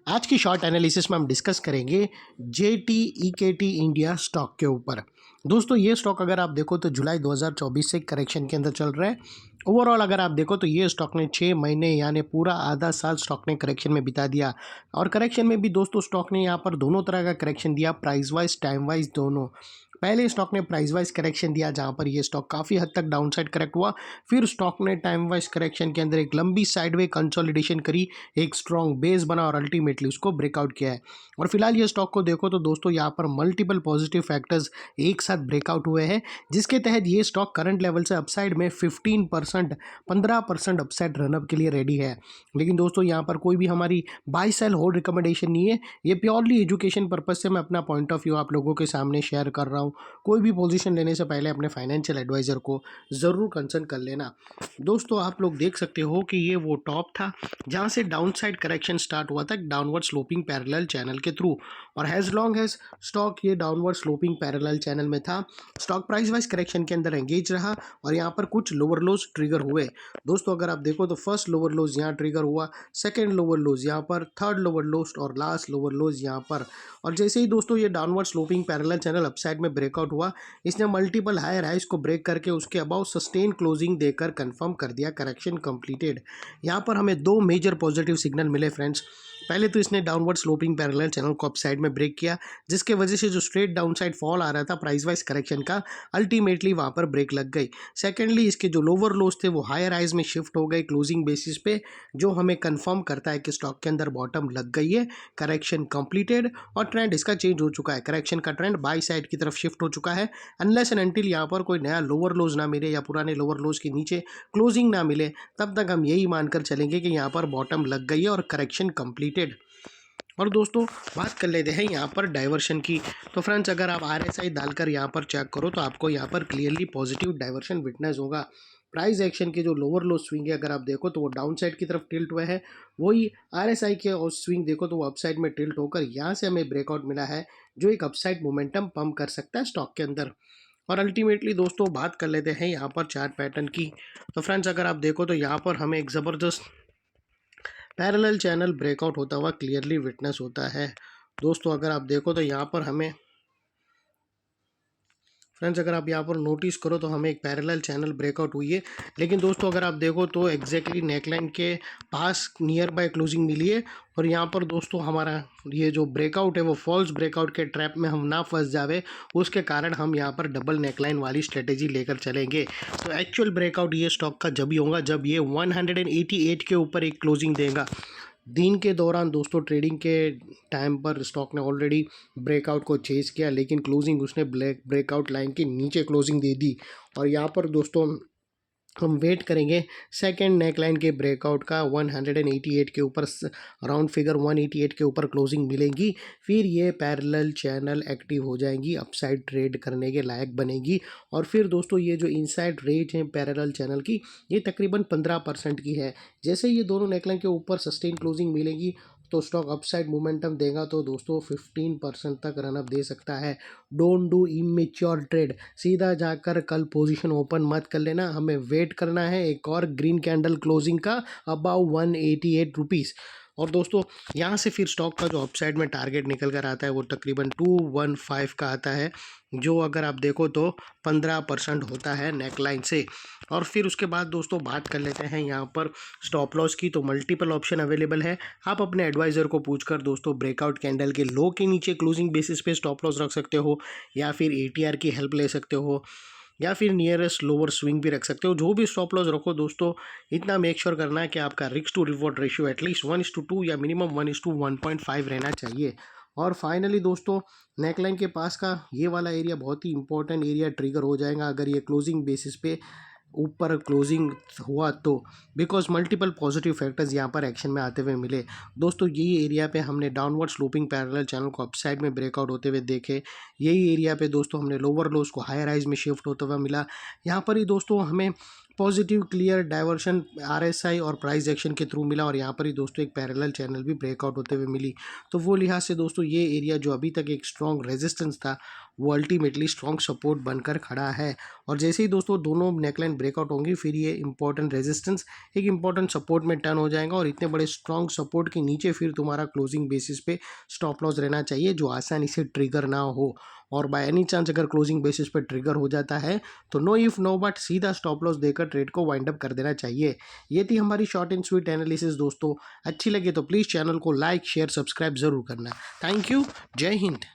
आज की short analysis में हम डिस्कस करेंगे JTEKT इंडिया स्टॉक के ऊपर। दोस्तों ये स्टॉक अगर आप देखो तो जुलाई 2024 से करेक्शन के अंदर चल रहा है। ओवरऑल अगर आप देखो तो ये स्टॉक ने 6 महीने यानी पूरा आधा साल स्टॉक ने करेक्शन में बिता दिया। और करेक्शन में भी दोस्तों स्टॉक ने यहाँ पर दोनों तरह का करेक्शन दिया, प्राइस वाइज टाइम वाइज दोनों। पहले स्टॉक ने प्राइस वाइज करेक्शन दिया जहाँ पर ये स्टॉक काफ़ी हद तक डाउन साइड करेक्ट हुआ। फिर स्टॉक ने टाइम वाइज करेक्शन के अंदर एक लंबी साइडवे कंसोलिडेशन करी, एक स्ट्रॉन्ग बेस बना और अल्टीमेटली उसको ब्रेकआउट किया है। और फिलहाल ये स्टॉक को देखो तो दोस्तों यहाँ पर मल्टीपल पॉजिटिव फैक्टर्स एक साथ ब्रेकआउट हुए हैं, जिसके तहत ये स्टॉक करंट लेवल से अपसाइड में 15% अपसाइड रनअप के लिए रेडी है। लेकिन दोस्तों यहाँ पर कोई भी हमारी बाय सेल होल्ड रिकमेंडेशन नहीं है, ये प्योरली एजुकेशन पर्पज से मैं अपना पॉइंट ऑफ व्यू आप लोगों के सामने शेयर कर रहा हूँ। कोई भी पोजीशन लेने से पहले अपने फाइनेंशियल एडवाइजर को ज़रूर कंसल्ट कर लेना। दोस्तों आप लोग देख सकते हो कि ये वो टॉप था जहाँ से डाउन साइड करेक्शन स्टार्ट हुआ था डाउनवर्ड स्लोपिंग पैरेलल चैनल के थ्रू, और हैज़ लॉन्ग हैज़ स्टॉक ये डाउनवर्ड स्लोपिंग पैरेलल चैनल में था, स्टॉक प्राइस वाइज करेक्शन के अंदर एंगेज रहा और यहाँ पर कुछ लोअर लोज ट्रिगर हुए। दोस्तों अगर आप देखो तो फर्स्ट लोअर लोज यहाँ ट्रिगर हुआ, सेकेंड लोअर लोज यहाँ पर, थर्ड लोअर लोज और लास्ट लोअर लोज यहाँ पर। और जैसे ही दोस्तों ये downward sloping parallel channel upside में ब्रेकआउट हुआ, इसने मल्टीपल हायर हाइज को ब्रेक करके उसके अबाउ सस्टेन क्लोजिंग देकर कंफर्म कर दिया करेक्शन कंप्लीटेड। यहाँ पर हमें दो मेजर पॉजिटिव सिग्नल मिले फ्रेंड्स। पहले तो इसने डाउनवर्ड स्लोपिंग पैरेलल चैनल को अपसाइड में ब्रेक किया, जिसके वजह से जो स्ट्रेट डाउनसाइड फॉल आ रहा था प्राइस वाइज करेक्शन का, अल्टीमेटली वहाँ पर ब्रेक लग गई। सेकेंडली इसके जो लोअर लोज थे वो हायर हाइज में शिफ्ट हो गए क्लोजिंग बेसिस पे, जो हमें कंफर्म करता है कि स्टॉक के अंदर बॉटम लग गई है, करेक्शन कंप्लीटेड और ट्रेंड इसका चेंज हो चुका है। करेक्शन का ट्रेंड बाई साइड की तरफ शिफ्ट हो चुका है। अनलेस एंड अनटिल यहाँ पर कोई नया लोअर लोज ना मिले या पुराने लोअर लोज के नीचे क्लोजिंग ना मिले, तब तक हम यही मानकर चलेंगे कि यहाँ पर बॉटम लग गई है और करेक्शन कंप्लीटेड। और दोस्तों बात कर लेते हैं यहाँ पर डाइवर्शन की। तो फ्रेंड्स अगर आप RSI डालकर यहाँ पर चेक करो तो आपको यहाँ पर क्लियरली पॉजिटिव डाइवर्शन विटनेस होगा। प्राइस एक्शन के जो लोअर लो स्विंग है अगर आप देखो तो वो डाउन साइड की तरफ टिल्ट हुए हैं, वही RSI के और स्विंग देखो तो वो अपसाइड में टिल्ट होकर यहाँ से हमें ब्रेकआउट मिला है, जो एक अपसाइड मोमेंटम पंप कर सकता है स्टॉक के अंदर। और अल्टीमेटली दोस्तों बात कर लेते हैं यहाँ पर चार्ट पैटर्न की। तो फ्रेंड्स अगर आप देखो तो यहाँ पर हमें एक ज़बरदस्त पैरेलल चैनल ब्रेकआउट होता हुआ क्लियरली विटनेस होता है। दोस्तों अगर आप देखो तो यहाँ पर हमें फ्रेंड्स अगर आप यहाँ पर नोटिस करो तो हमें एक पैरेलल चैनल ब्रेकआउट हुई है, लेकिन दोस्तों अगर आप देखो तो एग्जैक्टली नेकलाइन के पास नियर बाय क्लोजिंग मिली है। और यहाँ पर दोस्तों हमारा ये जो ब्रेकआउट है वो फॉल्स ब्रेकआउट के ट्रैप में हम ना फंस जावे, उसके कारण हम यहाँ पर डबल नेकलाइन वाली स्ट्रेटेजी लेकर चलेंगे। तो एक्चुअल ब्रेकआउट ये स्टॉक का जब ही होगा जब ये 188 के ऊपर एक क्लोजिंग देगा। दिन के दौरान दोस्तों ट्रेडिंग के टाइम पर स्टॉक ने ऑलरेडी ब्रेकआउट को चेज किया, लेकिन क्लोजिंग उसने ब्रेकआउट लाइन के नीचे क्लोजिंग दे दी। और यहाँ पर दोस्तों हम वेट करेंगे सेकेंड नेक लाइन के ब्रेकआउट का 188 के ऊपर, राउंड फिगर 188 के ऊपर क्लोजिंग मिलेगी, फिर ये पैरेलल चैनल एक्टिव हो जाएंगी, अपसाइड ट्रेड करने के लायक बनेगी। और फिर दोस्तों ये जो इनसाइड रेंज है पैरेलल चैनल की, ये तकरीबन 15% की है। जैसे ये दोनों नेकलाइन के ऊपर सस्टेन क्लोजिंग मिलेगी तो स्टॉक अपसाइड मोमेंटम देगा, तो दोस्तों 15% तक रनअप दे सकता है। डोंट डू इमेच्योर ट्रेड, सीधा जाकर कल पोजीशन ओपन मत कर लेना, हमें वेट करना है एक और ग्रीन कैंडल क्लोजिंग का अबाउ 188 रुपीज़। और दोस्तों यहाँ से फिर स्टॉक का जो अपसाइड में टारगेट निकल कर आता है वो तकरीबन 215 का आता है, जो अगर आप देखो तो 15% होता है नेकलाइन से। और फिर उसके बाद दोस्तों बात कर लेते हैं यहाँ पर स्टॉप लॉस की। तो मल्टीपल ऑप्शन अवेलेबल है, आप अपने एडवाइज़र को पूछकर दोस्तों ब्रेकआउट कैंडल के लो के नीचे क्लोजिंग बेसिस पे स्टॉप लॉस रख सकते हो, या फिर ATR की हेल्प ले सकते हो, या फिर नियरेस्ट लोअर स्विंग भी रख सकते हो। जो भी स्टॉप लॉस रखो दोस्तों, इतना मेक श्योर करना है कि आपका risk to reward ratio at least 1:2 या मिनिमम 1:1.5 रहना चाहिए। और फाइनली दोस्तों नेकलाइन के पास का ये वाला एरिया बहुत ही इंपॉर्टेंट एरिया ट्रिगर हो जाएगा अगर ये क्लोजिंग बेसिस पे ऊपर क्लोजिंग हुआ तो, बिकॉज मल्टीपल पॉजिटिव फैक्टर्स यहाँ पर एक्शन में आते हुए मिले। दोस्तों यही एरिया पे हमने डाउनवर्ड स्लोपिंग पैरेलल चैनल को अपसाइड में ब्रेकआउट होते हुए देखे, यही एरिया पे दोस्तों हमने लोअर लोज को हायर हाइज में शिफ्ट होते हुए मिला। यहाँ पर ही दोस्तों हमें पॉजिटिव क्लियर डाइवर्शन RSI और प्राइस एक्शन के थ्रू मिला, और यहाँ पर ही दोस्तों एक पैरेलल चैनल भी ब्रेकआउट होते हुए मिली। तो वो लिहाज से दोस्तों ये एरिया जो अभी तक एक स्ट्रॉन्ग रेजिस्टेंस था वो अल्टीमेटली स्ट्रॉन्ग सपोर्ट बनकर खड़ा है। और जैसे ही दोस्तों दोनों नेकलाइन ब्रेकआउट होंगी फिर ये इंपॉर्टेंट रेजिस्टेंस एक इंपॉर्टेंट सपोर्ट में टर्न हो जाएगा, और इतने बड़े स्ट्रॉन्ग सपोर्ट के नीचे फिर तुम्हारा क्लोजिंग बेसिस पे स्टॉप लॉस रहना चाहिए जो आसानी से ट्रिगर ना हो। और बाय एनी चांस अगर क्लोजिंग बेसिस पे ट्रिगर हो जाता है तो नो इफ नो बट सीधा स्टॉप लॉस देकर ट्रेड को वाइंड अप कर देना चाहिए। ये थी हमारी शॉर्ट एंड स्वीट एनालिसिस दोस्तों। अच्छी लगे तो प्लीज़ चैनल को लाइक शेयर सब्सक्राइब ज़रूर करना। Thank you. जय हिंद।